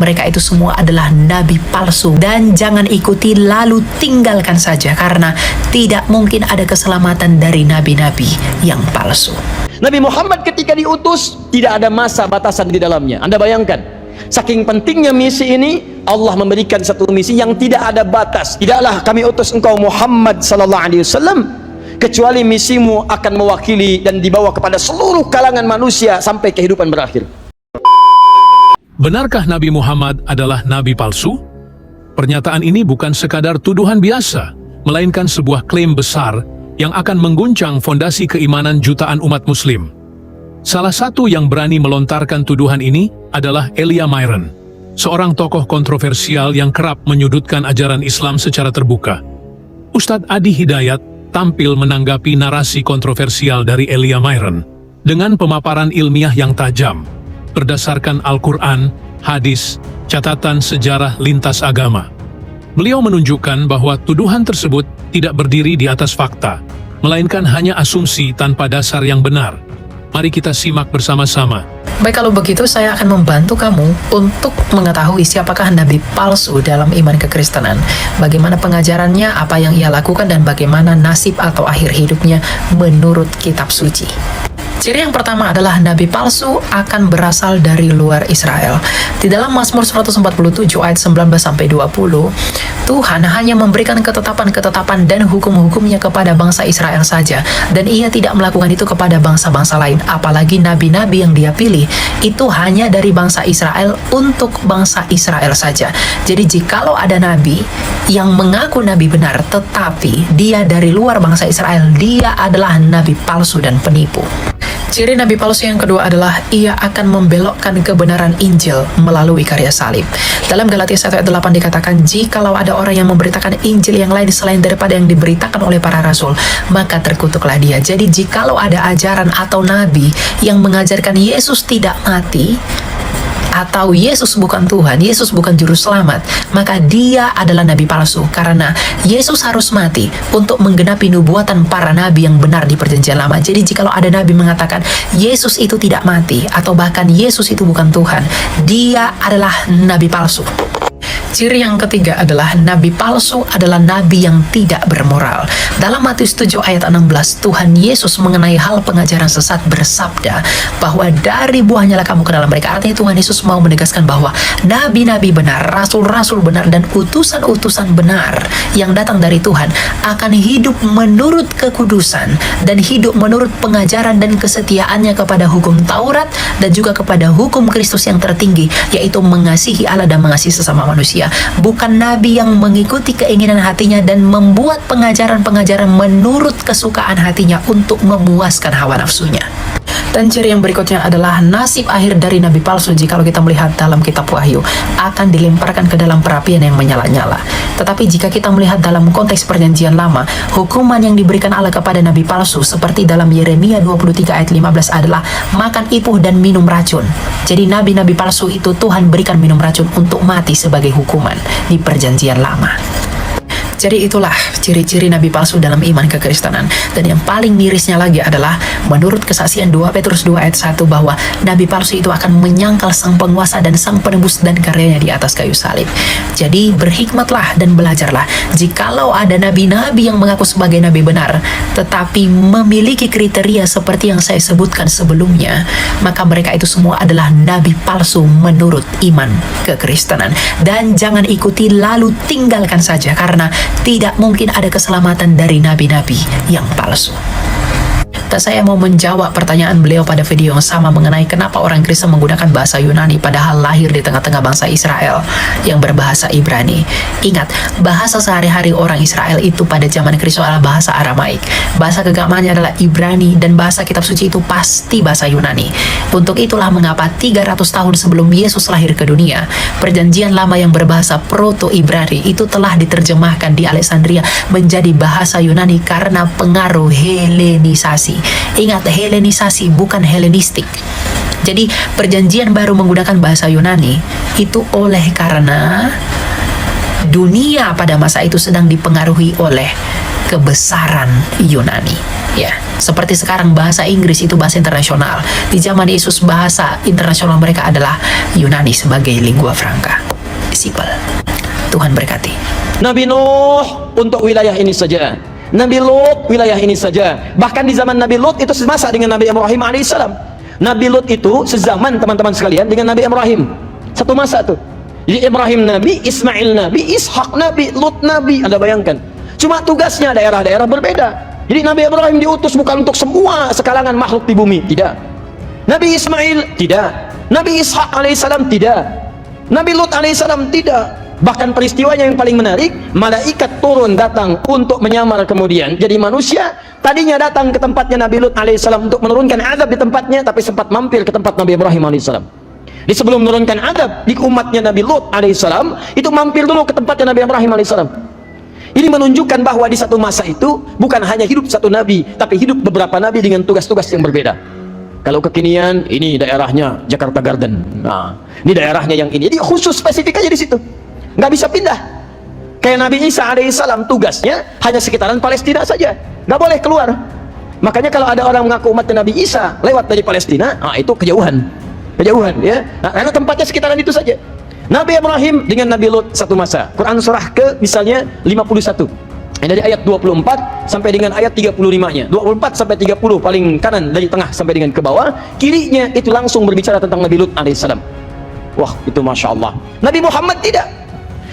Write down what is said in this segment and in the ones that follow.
Mereka itu semua adalah nabi palsu, dan jangan ikuti lalu tinggalkan saja, karena tidak mungkin ada keselamatan dari nabi-nabi yang palsu. Nabi Muhammad ketika diutus tidak ada masa batasan di dalamnya. Anda bayangkan, saking pentingnya misi ini, Allah memberikan satu misi yang tidak ada batas. Tidaklah kami utus engkau Muhammad sallallahu alaihi wasallam kecuali misimu akan mewakili dan dibawa kepada seluruh kalangan manusia sampai kehidupan berakhir. Benarkah Nabi Muhammad adalah nabi palsu? Pernyataan ini bukan sekadar tuduhan biasa, melainkan sebuah klaim besar yang akan mengguncang fondasi keimanan jutaan umat muslim. Salah satu yang berani melontarkan tuduhan ini adalah Elia Myron, seorang tokoh kontroversial yang kerap menyudutkan ajaran Islam secara terbuka. Ustadz Adi Hidayat tampil menanggapi narasi kontroversial dari Elia Myron dengan pemaparan ilmiah yang tajam, berdasarkan Al-Quran, hadis, catatan sejarah lintas agama. Beliau menunjukkan bahwa tuduhan tersebut tidak berdiri di atas fakta, melainkan hanya asumsi tanpa dasar yang benar. Mari kita simak bersama-sama. Baik, kalau begitu saya akan membantu kamu untuk mengetahui siapakah nabi palsu dalam iman kekristenan, bagaimana pengajarannya, apa yang ia lakukan, dan bagaimana nasib atau akhir hidupnya menurut kitab suci. Ciri yang pertama adalah nabi palsu akan berasal dari luar Israel. Di dalam Mazmur 147 ayat 19-20, Tuhan hanya memberikan ketetapan-ketetapan dan hukum-hukumnya kepada bangsa Israel saja, dan ia tidak melakukan itu kepada bangsa-bangsa lain. Apalagi nabi-nabi yang dia pilih itu hanya dari bangsa Israel untuk bangsa Israel saja. Jadi jikalau ada nabi yang mengaku nabi benar tetapi dia dari luar bangsa Israel, dia adalah nabi palsu dan penipu. Ciri nabi palsu yang kedua adalah ia akan membelokkan kebenaran Injil melalui karya salib. Dalam Galatia 1 ayat 8 dikatakan, jikalau ada orang yang memberitakan Injil yang lain selain daripada yang diberitakan oleh para rasul, maka terkutuklah dia. Jadi jikalau ada ajaran atau nabi yang mengajarkan Yesus tidak mati, atau Yesus bukan Tuhan, Yesus bukan juru selamat, maka dia adalah nabi palsu, karena Yesus harus mati untuk menggenapi nubuatan para nabi yang benar di perjanjian lama. Jadi jikalau ada nabi mengatakan Yesus itu tidak mati, atau bahkan Yesus itu bukan Tuhan, dia adalah nabi palsu. Ciri yang ketiga adalah nabi palsu adalah nabi yang tidak bermoral. Dalam Matius 7 ayat 16, Tuhan Yesus mengenai hal pengajaran sesat bersabda bahwa dari buahnya lah kamu kenal mereka. Artinya Tuhan Yesus mau menegaskan bahwa nabi-nabi benar, rasul-rasul benar, dan utusan-utusan benar yang datang dari Tuhan akan hidup menurut kekudusan dan hidup menurut pengajaran dan kesetiaannya kepada hukum Taurat dan juga kepada hukum Kristus yang tertinggi, yaitu mengasihi Allah dan mengasihi sesama manusia. Bukan nabi yang mengikuti keinginan hatinya dan membuat pengajaran-pengajaran menurut kesukaan hatinya untuk memuaskan hawa nafsunya. Dan ciri yang berikutnya adalah nasib akhir dari nabi palsu. Jikalau kita melihat dalam kitab Wahyu, akan dilemparkan ke dalam perapian yang menyala-nyala. Tetapi jika kita melihat dalam konteks perjanjian lama, hukuman yang diberikan Allah kepada nabi palsu seperti dalam Yeremia 23 ayat 15 adalah makan ipuh dan minum racun. Jadi nabi-nabi palsu itu Tuhan berikan minum racun untuk mati sebagai hukuman di perjanjian lama. Jadi itulah ciri-ciri nabi palsu dalam iman kekristenan. Dan yang paling mirisnya lagi adalah menurut kesaksian 2 Petrus 2 ayat 1 bahwa nabi palsu itu akan menyangkal sang penguasa dan sang penebus dan karyanya di atas kayu salib. Jadi berhikmatlah dan belajarlah. Jikalau ada nabi-nabi yang mengaku sebagai nabi benar tetapi memiliki kriteria seperti yang saya sebutkan sebelumnya, maka mereka itu semua adalah nabi palsu menurut iman kekristenan. Dan jangan ikuti lalu tinggalkan saja, karena tidak mungkin ada keselamatan dari nabi-nabi yang palsu. Dan saya mau menjawab pertanyaan beliau pada video yang sama mengenai kenapa orang Kristen menggunakan bahasa Yunani padahal lahir di tengah-tengah bangsa Israel yang berbahasa Ibrani. Ingat, bahasa sehari-hari orang Israel itu pada zaman Kristus adalah bahasa Aramaik. Bahasa keagamaannya adalah Ibrani, dan bahasa kitab suci itu pasti bahasa Yunani. Untuk itulah mengapa 300 tahun sebelum Yesus lahir ke dunia, perjanjian lama yang berbahasa Proto-Ibrani itu telah diterjemahkan di Alexandria menjadi bahasa Yunani karena pengaruh Helenisasi. Ingat, Helenisasi bukan Helenistik. Jadi perjanjian baru menggunakan bahasa Yunani itu oleh karena dunia pada masa itu sedang dipengaruhi oleh kebesaran Yunani, ya. Seperti sekarang bahasa Inggris itu bahasa internasional. Di zaman Yesus bahasa internasional mereka adalah Yunani sebagai lingua franca. Simple. Tuhan berkati. Nabi Nuh untuk wilayah ini saja, Nabi Lut wilayah ini saja. Bahkan di zaman Nabi Lut itu semasa dengan Nabi Ibrahim alaihissalam. Nabi Lut itu sezaman teman-teman sekalian dengan Nabi Ibrahim, satu masa tuh. Jadi Ibrahim Nabi, Ismail Nabi, Ishak Nabi, Lut Nabi. Anda bayangkan, cuma tugasnya daerah-daerah berbeda. Jadi Nabi Ibrahim diutus bukan untuk semua sekalangan makhluk di bumi, tidak. Nabi Ismail tidak, Nabi Ishak alaihissalam tidak, Nabi Lut alaihissalam tidak. Bahkan peristiwanya yang paling menarik, malaikat turun datang untuk menyamar kemudian jadi manusia. Tadinya datang ke tempatnya Nabi Lut alaihissalam untuk menurunkan azab di tempatnya, tapi sempat mampir ke tempat Nabi Ibrahim alaihissalam. Di sebelum menurunkan azab di umatnya Nabi Lut alaihissalam, itu mampir dulu ke tempatnya Nabi Ibrahim alaihissalam. Ini menunjukkan bahwa di satu masa itu bukan hanya hidup satu nabi, tapi hidup beberapa nabi dengan tugas-tugas yang berbeda. Kalau kekinian, ini daerahnya Jakarta Garden. Nah, ini daerahnya yang ini. Jadi khusus spesifik aja di situ. Nggak bisa pindah. Kayak Nabi Isa alaihissalam tugasnya hanya sekitaran Palestina saja, nggak boleh keluar. Makanya kalau ada orang mengaku umat Nabi Isa lewat dari Palestina, itu kejauhan ya. Nah, karena tempatnya sekitaran itu saja. Nabi Ibrahim dengan Nabi Lut satu masa. Quran surah ke misalnya 51. Dari ayat 24 sampai dengan ayat 35-nya. 24 sampai 30 paling kanan dari tengah sampai dengan ke bawah. Kirinya itu langsung berbicara tentang Nabi Lut alaihissalam. Wah, itu Masya Allah. Nabi Muhammad tidak.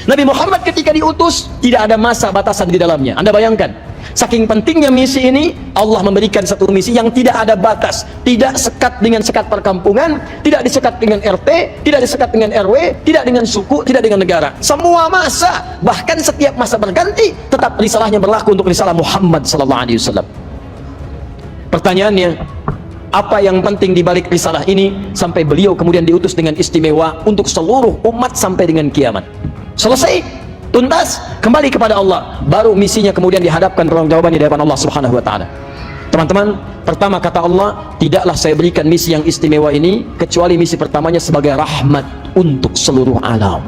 Nabi Muhammad ketika diutus tidak ada masa batasan di dalamnya. Anda bayangkan, saking pentingnya misi ini, Allah memberikan satu misi yang tidak ada batas, tidak sekat dengan sekat perkampungan, tidak disekat dengan RT, tidak disekat dengan RW, tidak dengan suku, tidak dengan negara. Semua masa, bahkan setiap masa berganti, tetap risalahnya berlaku untuk risalah Muhammad sallallahu alaihi wasallam. Pertanyaannya, apa yang penting di balik risalah ini sampai beliau kemudian diutus dengan istimewa untuk seluruh umat sampai dengan kiamat? Selesai, tuntas, kembali kepada Allah, baru misinya kemudian dihadapkan pertanggungjawabannya di hadapan Allah Subhanahu wa taala. Teman-teman, pertama kata Allah, tidaklah saya berikan misi yang istimewa ini kecuali misi pertamanya sebagai rahmat untuk seluruh alam.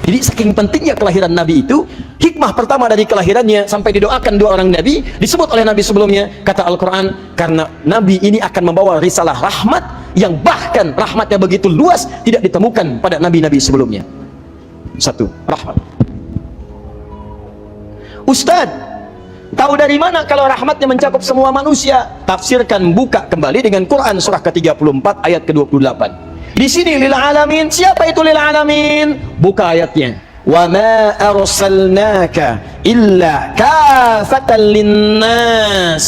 Jadi saking pentingnya kelahiran Nabi itu, hikmah pertama dari kelahirannya sampai didoakan dua orang Nabi, disebut oleh Nabi sebelumnya, kata Al-Quran, karena Nabi ini akan membawa risalah rahmat yang bahkan rahmatnya begitu luas tidak ditemukan pada Nabi-Nabi sebelumnya. Satu, rahmat. Ustadz, tahu dari mana kalau rahmatnya mencakup semua manusia? Tafsirkan, buka kembali dengan Quran surah ke-34 ayat ke-28. Di sini lil alamin, siapa itu lil alamin? Buka ayatnya. Wa ma arsalnaka illa kafatan linnas.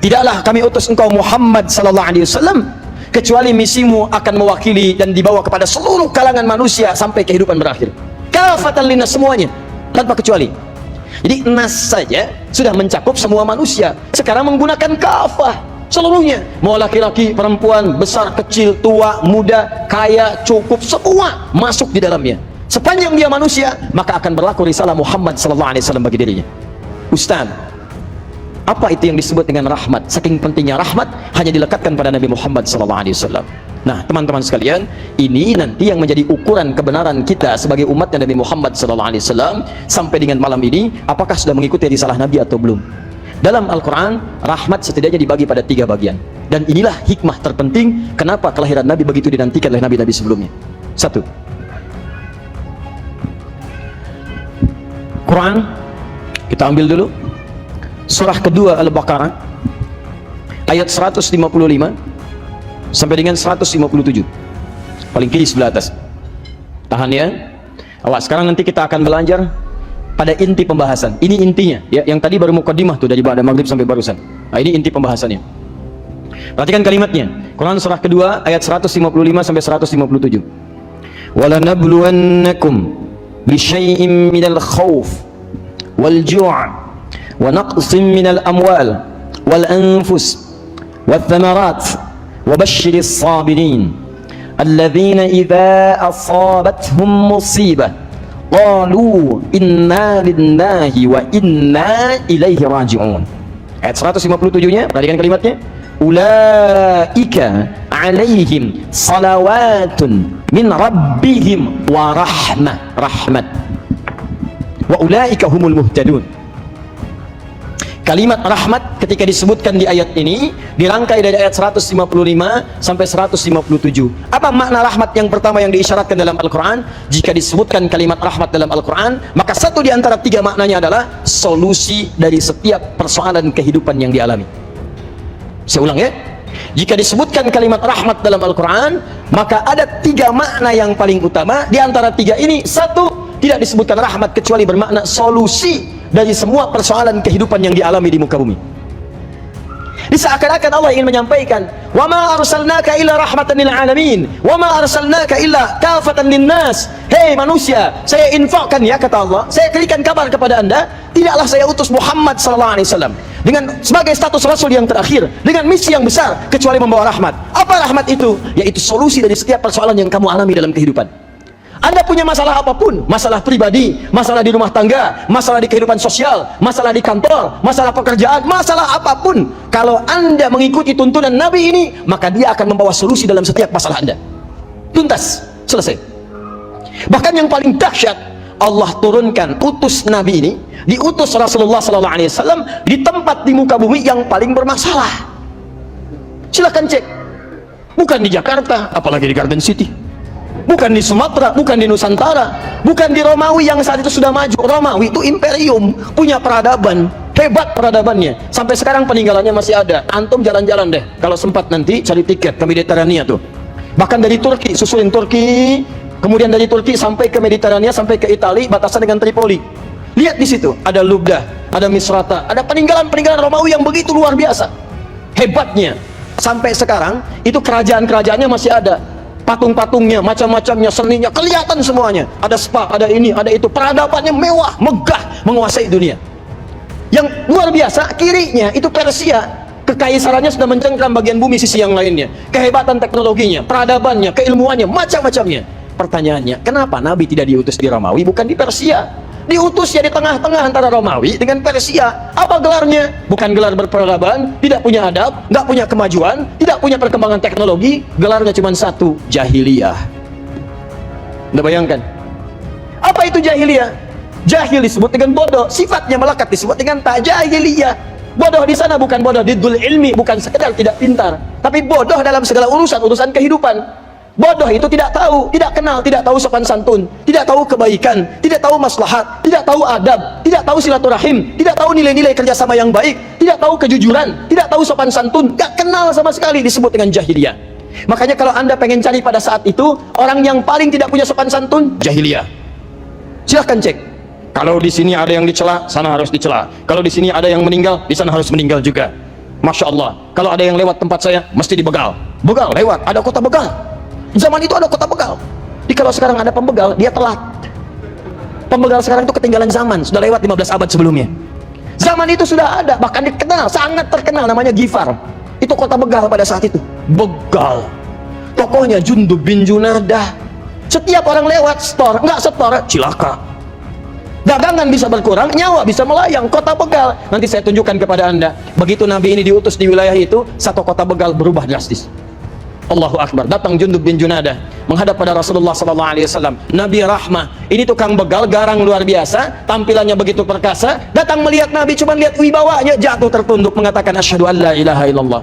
Tidaklah kami utus engkau Muhammad sallallahu alaihi wasallam kecuali misimu akan mewakili dan dibawa kepada seluruh kalangan manusia sampai kehidupan berakhir. Kafatan linnas, semuanya tanpa kecuali. Jadi nas saja sudah mencakup semua manusia. Sekarang menggunakan kafah seluruhnya, mau laki-laki, perempuan, besar, kecil, tua, muda, kaya, cukup, semua masuk di dalamnya. Sepanjang dia manusia, maka akan berlaku risalah Muhammad sallallahu alaihi wasallam bagi dirinya. Ustaz, apa itu yang disebut dengan rahmat? Saking pentingnya rahmat hanya dilekatkan pada Nabi Muhammad sallallahu alaihi wasallam. Nah, teman-teman sekalian, ini nanti yang menjadi ukuran kebenaran kita sebagai umatnya Nabi Muhammad sallallahu alaihi wasallam sampai dengan malam ini, apakah sudah mengikuti risalah Nabi atau belum? Dalam Al-Quran, rahmat setidaknya dibagi pada 3 bagian. Dan inilah hikmah terpenting kenapa kelahiran Nabi begitu dinantikan oleh Nabi-Nabi sebelumnya. 1. Quran, kita ambil dulu. Surah kedua Al-Baqarah, ayat 155 sampai dengan 157. Paling kiri sebelah atas. Tahan ya. Awas, sekarang nanti kita akan belajar pada inti pembahasan. Ini intinya ya, yang tadi baru mukaddimah tuh dari ba'da maghrib sampai barusan. Nah, ini inti pembahasannya. Perhatikan kalimatnya. Quran surah kedua ayat 155 sampai 157. Wala nabluwannakum bi syai'in minal khauf wal ju' wa naqsin minal amwal wal anfus wath thamarat wa basyiris sabirin alladhina idza asabathum musibah qalu inna lillahi wa inna ilaihi raji'un. Ayat 157-nya, perhatikan kalimatnya. Ulaika alaihim salawatun min rabbihim wa rahmat wa ulaika humul muhtadun. Kalimat rahmat ketika disebutkan di ayat ini dirangkai dari ayat 155 sampai 157. Apa makna rahmat yang pertama yang diisyaratkan dalam Al-Quran? Jika disebutkan kalimat rahmat dalam Al-Quran, maka satu di antara tiga maknanya adalah solusi dari setiap persoalan kehidupan yang dialami. Saya ulang ya. Jika disebutkan kalimat rahmat dalam Al-Quran, maka ada tiga makna yang paling utama. Di antara tiga ini, satu, tidak disebutkan rahmat kecuali bermakna solusi dari semua persoalan kehidupan yang dialami di muka bumi. Seakan-akan Allah ingin menyampaikan, wa ma arsalnaka illa rahmatan lil alamin, wa ma arsalnaka illa kafatan linnas. Hei manusia, saya infakkan ya, kata Allah, saya berikan kabar kepada anda, tidaklah saya utus Muhammad sallallahu alaihi wasallam dengan sebagai status rasul yang terakhir, dengan misi yang besar, kecuali membawa rahmat. Apa rahmat itu? Yaitu solusi dari setiap persoalan yang kamu alami dalam kehidupan. Anda punya masalah apapun, masalah pribadi, masalah di rumah tangga, masalah di kehidupan sosial, masalah di kantor, masalah pekerjaan, masalah apapun, kalau Anda mengikuti tuntunan Nabi ini, maka dia akan membawa solusi dalam setiap masalah Anda. Tuntas, selesai. Bahkan yang paling dahsyat, Allah turunkan, utus Nabi ini, diutus Rasulullah SAW di tempat di muka bumi yang paling bermasalah. Silakan cek, bukan di Jakarta, apalagi di Garden City, bukan di Sumatera, bukan di Nusantara, bukan di Romawi yang saat itu sudah maju. Romawi itu imperium, punya peradaban, hebat peradabannya. Sampai sekarang peninggalannya masih ada. Antum jalan-jalan deh, kalau sempat nanti cari tiket ke Mediterania tuh. Bahkan dari Turki, susulin Turki, kemudian dari Turki sampai ke Mediterania, sampai ke Italia, batasan dengan Tripoli. Lihat di situ, ada Lubdah, ada Misrata, ada peninggalan-peninggalan Romawi yang begitu luar biasa. Hebatnya, sampai sekarang itu kerajaan-kerajaannya masih ada. Patung-patungnya, macam-macamnya, seninya, kelihatan semuanya. Ada spa, ada ini, ada itu. Peradabannya mewah, megah, menguasai dunia. Yang luar biasa, kirinya itu Persia. Kekaisarannya sudah mencengkram bagian bumi sisi yang lainnya. Kehebatan teknologinya, peradabannya, keilmuannya, macam-macamnya. Pertanyaannya, kenapa Nabi tidak diutus di Romawi, bukan di Persia? Diutus ya di tengah-tengah antara Romawi dengan Persia. Apa gelarnya? Bukan gelar berperadaban, tidak punya adab, nggak punya kemajuan, tidak punya perkembangan teknologi. Gelarnya cuma satu, jahiliyah. Anda bayangkan? Apa itu jahiliyah? Jahil disebut dengan bodoh, sifatnya melekat disebut dengan tak. Jahiliyah. Bodoh di sana bukan bodoh didul ilmi, bukan sekedar tidak pintar, tapi bodoh dalam segala urusan kehidupan. Bodoh itu tidak tahu, tidak kenal, tidak tahu sopan santun, tidak tahu kebaikan, tidak tahu maslahat, tidak tahu adab, tidak tahu silaturahim, tidak tahu nilai-nilai kerjasama yang baik, tidak tahu kejujuran, tidak tahu sopan santun, gak kenal sama sekali, disebut dengan jahiliyah. Makanya kalau Anda pengen cari pada saat itu orang yang paling tidak punya sopan santun, jahiliyah. Silahkan cek. Kalau di sini ada yang dicela, sana harus dicela. Kalau di sini ada yang meninggal, di sana harus meninggal juga. Masya Allah. Kalau ada yang lewat tempat saya, mesti dibegal. Begal lewat, ada kota begal. Zaman itu ada kota begal. Jadi kalau sekarang ada pembegal, dia telat. Pembegal sekarang itu ketinggalan zaman, sudah lewat 15 abad sebelumnya. Zaman itu sudah ada, bahkan dikenal, sangat terkenal, namanya Gifar. Itu kota begal pada saat itu. Begal. Tokohnya Jundub bin Junadah. Setiap orang lewat store, nggak store, cilaka. Dagangan bisa berkurang, nyawa bisa melayang. Kota begal. Nanti saya tunjukkan kepada Anda. Begitu Nabi ini diutus di wilayah itu, satu kota begal berubah drastis. Allahu Akbar. Datang Jundub bin Junadah menghadap pada Rasulullah SAW. Nabi rahmah, ini tukang begal, garang luar biasa, tampilannya begitu perkasa. Datang melihat Nabi, cuma lihat wibawanya, jatuh tertunduk mengatakan asyhadu an la ilaha illallah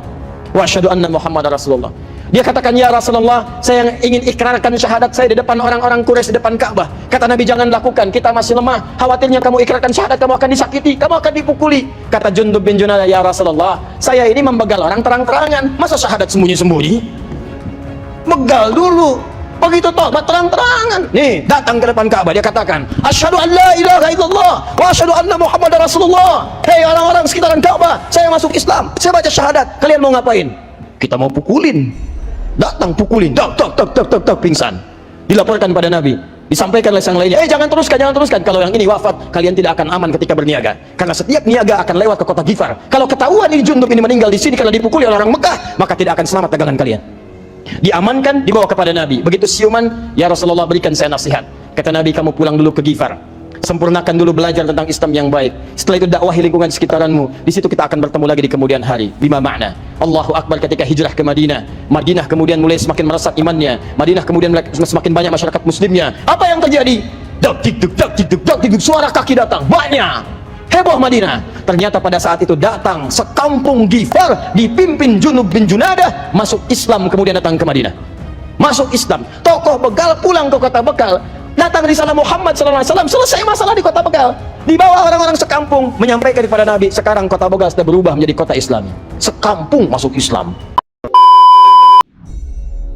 wa asyhadu anna Muhammad Rasulullah. Dia katakan, ya Rasulullah, saya ingin ikrarkan syahadat saya di depan orang-orang Quraisy, di depan Ka'bah. Kata Nabi, jangan lakukan, kita masih lemah. Khawatirnya kamu ikrarkan syahadat, kamu akan disakiti, kamu akan dipukuli. Kata Jundub bin Junadah, ya Rasulullah, saya ini membegal orang terang-terangan, masa syahadat sembunyi-sembunyi? Begal dulu, begitu tobat terang-terangan. Nih, datang ke depan Ka'bah, dia katakan, asyhadu an la ilaha illallah wa asyhadu anna Muhammad Rasulullah. Hei orang-orang sekitaran Ka'bah, saya masuk Islam, saya baca syahadat, kalian mau ngapain? Kita mau pukulin. Datang pukulin, tok, pingsan. Dilaporkan pada Nabi, disampaikan oleh sang lainnya, jangan teruskan, kalau yang ini wafat, kalian tidak akan aman ketika berniaga, karena setiap niaga akan lewat ke kota Gifar. Kalau ketahuan ini Jundub ini meninggal di sini karena dipukuli oleh orang Mekah, maka tidak akan selamat dagangan kalian. Diamankan, dibawa kepada Nabi. Begitu siuman, ya Rasulullah, berikan saya nasihat. Kata Nabi, kamu pulang dulu ke Gifar, sempurnakan dulu belajar tentang Islam yang baik. Setelah itu dakwahi lingkungan sekitaranmu. Di situ kita akan bertemu lagi di kemudian hari. Bima makna Allahu Akbar. Ketika hijrah ke Madinah, Madinah kemudian mulai semakin merasat imannya. Madinah kemudian semakin banyak masyarakat muslimnya. Apa yang terjadi? Dak tik duk, suara kaki datang banyak. Heboh Madinah. Ternyata pada saat itu datang sekampung Ghifar dipimpin Junub bin Junadah, masuk Islam, kemudian datang ke Madinah. Masuk Islam. Tokoh Begal pulang ke kota Begal. Datang di sana Muhammad SAW, selesai masalah di kota Begal. Dibawa orang-orang sekampung menyampaikan kepada Nabi, sekarang kota Begal sudah berubah menjadi kota Islam. Sekampung masuk Islam.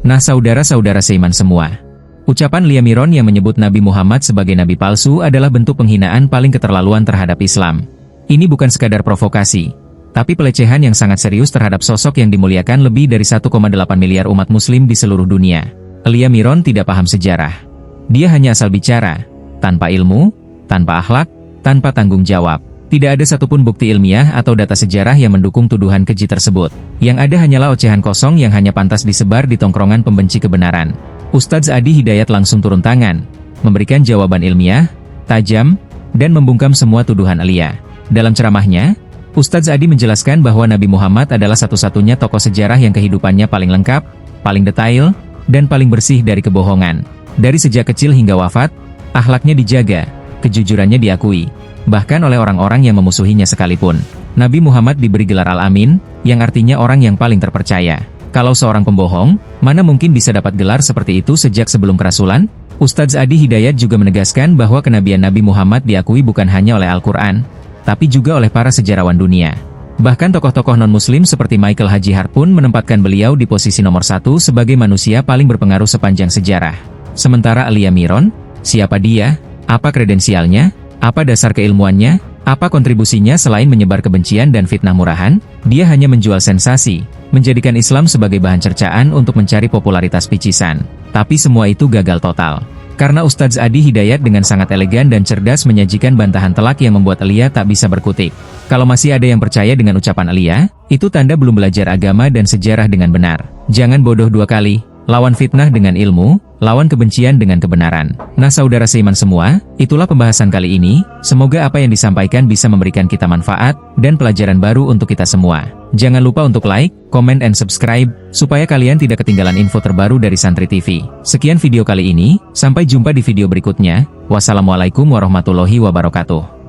Nah saudara-saudara seiman semua, ucapan Lia Miron yang menyebut Nabi Muhammad sebagai nabi palsu adalah bentuk penghinaan paling keterlaluan terhadap Islam. Ini bukan sekadar provokasi, tapi pelecehan yang sangat serius terhadap sosok yang dimuliakan lebih dari 1,8 miliar umat muslim di seluruh dunia. Lia Miron tidak paham sejarah. Dia hanya asal bicara, tanpa ilmu, tanpa akhlak, tanpa tanggung jawab. Tidak ada satupun bukti ilmiah atau data sejarah yang mendukung tuduhan keji tersebut. Yang ada hanyalah ocehan kosong yang hanya pantas disebar di tongkrongan pembenci kebenaran. Ustadz Adi Hidayat langsung turun tangan, memberikan jawaban ilmiah, tajam, dan membungkam semua tuduhan Lia. Dalam ceramahnya, Ustadz Adi menjelaskan bahwa Nabi Muhammad adalah satu-satunya tokoh sejarah yang kehidupannya paling lengkap, paling detail, dan paling bersih dari kebohongan. Dari sejak kecil hingga wafat, akhlaknya dijaga, kejujurannya diakui, bahkan oleh orang-orang yang memusuhinya sekalipun. Nabi Muhammad diberi gelar Al-Amin, yang artinya orang yang paling terpercaya. Kalau seorang pembohong, mana mungkin bisa dapat gelar seperti itu sejak sebelum kerasulan? Ustadz Adi Hidayat juga menegaskan bahwa kenabian Nabi Muhammad diakui bukan hanya oleh Al-Quran, tapi juga oleh para sejarawan dunia. Bahkan tokoh-tokoh non-muslim seperti Michael Haji Hart pun menempatkan beliau di posisi nomor 1 sebagai manusia paling berpengaruh sepanjang sejarah. Sementara Lia Miron, siapa dia? Apa kredensialnya? Apa dasar keilmuannya? Apa kontribusinya selain menyebar kebencian dan fitnah murahan? Dia hanya menjual sensasi, menjadikan Islam sebagai bahan cercaan untuk mencari popularitas picisan. Tapi semua itu gagal total. Karena Ustadz Adi Hidayat dengan sangat elegan dan cerdas menyajikan bantahan telak yang membuat Lia tak bisa berkutik. Kalau masih ada yang percaya dengan ucapan Lia, itu tanda belum belajar agama dan sejarah dengan benar. Jangan bodoh dua kali, lawan fitnah dengan ilmu, lawan kebencian dengan kebenaran. Nah saudara seiman semua, itulah pembahasan kali ini. Semoga apa yang disampaikan bisa memberikan kita manfaat dan pelajaran baru untuk kita semua. Jangan lupa untuk like, comment, and subscribe, supaya kalian tidak ketinggalan info terbaru dari Santri TV. Sekian video kali ini, sampai jumpa di video berikutnya. Wassalamualaikum warahmatullahi wabarakatuh.